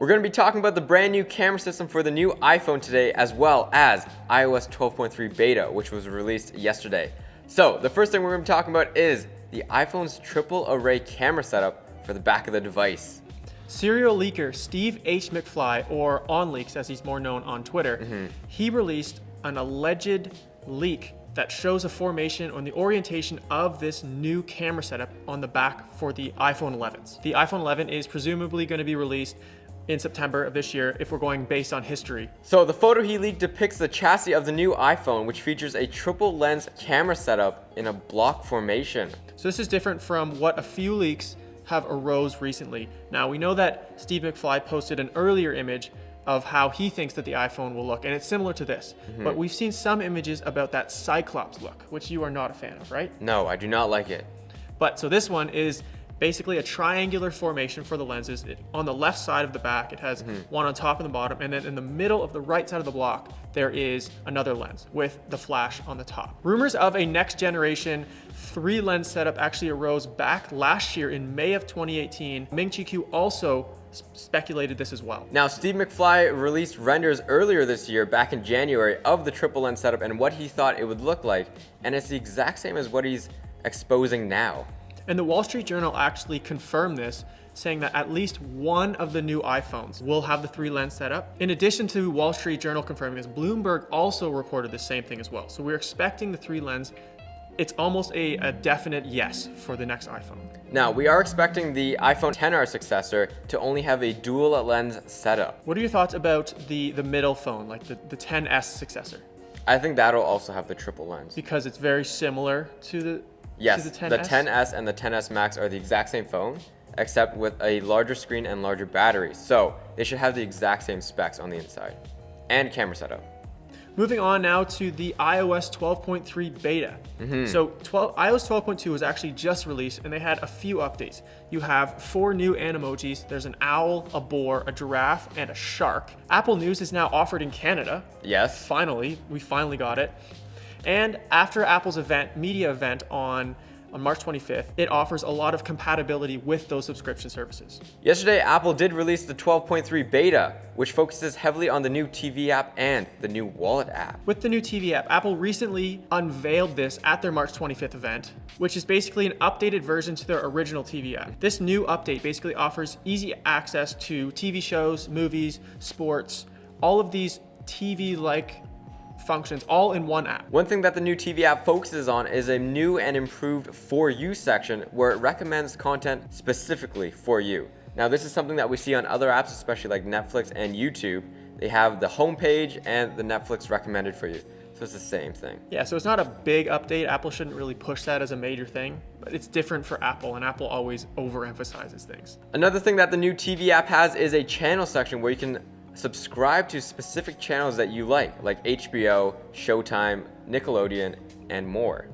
We're going to be talking about the brand new camera system for the new iPhone today, as well as iOS 12.3 beta, which was released yesterday. So the first thing we're going to be talking about is the iPhone's triple array camera setup for the back of the device. Serial leaker Steve H. McFly, or OnLeaks as he's more known on Twitter, he released an alleged leak that shows a formation on the orientation of this new camera setup on the back for the iPhone 11s. The iPhone 11 is presumably going to be released in September of this year if we're going based on history. So the photo he leaked depicts the chassis of the new iPhone, which features a triple lens camera setup in a block formation. So this is different from what a few leaks have arose recently. Now we know that Steve McFly posted an earlier image of how he thinks that the iPhone will look, and it's similar to this. But we've seen some images about that Cyclops look, which you are not a fan of, right? No, I do not like it. But so this one is basically a triangular formation for the lenses. On the left side of the back, it has one on top and the bottom, and then in the middle of the right side of the block, there is another lens with the flash on the top. Rumors of a next generation 3-lens setup actually arose back last year in May of 2018. Ming Chi Kuo also speculated this as well. Now, Steve McFly released renders earlier this year, back in January, of the triple lens setup and what he thought it would look like, and it's the exact same as what he's exposing now. And the Wall Street Journal actually confirmed this, saying that at least one of the new iPhones will have the 3-lens setup. In addition to Wall Street Journal confirming this, Bloomberg also reported the same thing as well. So we're expecting the 3-lens. It's almost a definite yes for the next iPhone. Now, we are expecting the iPhone XR successor to only have a dual lens setup. What are your thoughts about the middle phone, like the XS successor? I think that'll also have the triple lens. Because it's very similar to the Yes, to the XS and the XS Max are the exact same phone, except with a larger screen and larger battery. So they should have the exact same specs on the inside and camera setup. Moving on now to the iOS 12.3 beta. So iOS 12.2 was actually just released, and they had a few updates. You have 4 new animojis. There's an owl, a boar, a giraffe, and a shark. Apple News is now offered in Canada. Yes. Finally, we finally got it. And after Apple's media event on March 25th, it offers a lot of compatibility with those subscription services. Yesterday, Apple did release the 12.3 beta, which focuses heavily on the new TV app and the new Wallet app. With the new TV app, Apple recently unveiled this at their March 25th event, which is basically an updated version to their original TV app. This new update basically offers easy access to TV shows, movies, sports, all of these TV-like functions all in one app. One thing that the new TV app focuses on is a new and improved For You section where it recommends content specifically for you. Now, this is something that we see on other apps, especially like Netflix and YouTube. They have the homepage and the Netflix recommended for you. So it's the same thing. Yeah, so it's not a big update. Apple shouldn't really push that as a major thing, but it's different for Apple, and Apple always overemphasizes things. Another thing that the new TV app has is a channel section where you can subscribe to specific channels that you like HBO, Showtime, Nickelodeon, and more.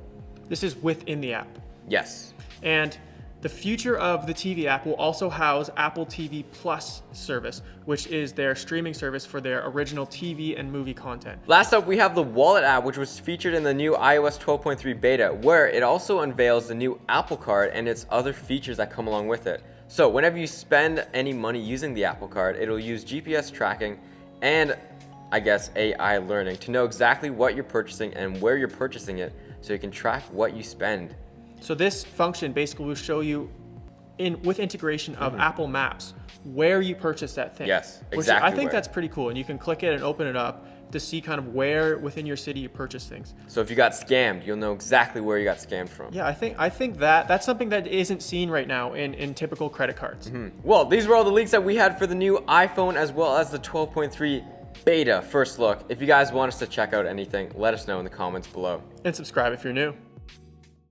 This is within the app. Yes. And the future of the TV app will also house Apple TV Plus service, which is their streaming service for their original TV and movie content. Last up, we have the Wallet app, which was featured in the new iOS 12.3 beta, where it also unveils the new Apple Card and its other features that come along with it. So whenever you spend any money using the Apple Card, it'll use GPS tracking and, I guess, AI learning to know exactly what you're purchasing and where you're purchasing it, so you can track what you spend. So this function basically will show you, with integration of Apple Maps, where you purchase that thing. Yes, exactly. I think that's pretty cool, and you can click it and open it up to see kind of where within your city you purchase things. So if you got scammed, you'll know exactly where you got scammed from. Yeah, I think that's something that isn't seen right now in typical credit cards. Well, these were all the leaks that we had for the new iPhone as well as the 12.3 beta first look. If you guys want us to check out anything, let us know in the comments below. And subscribe if you're new.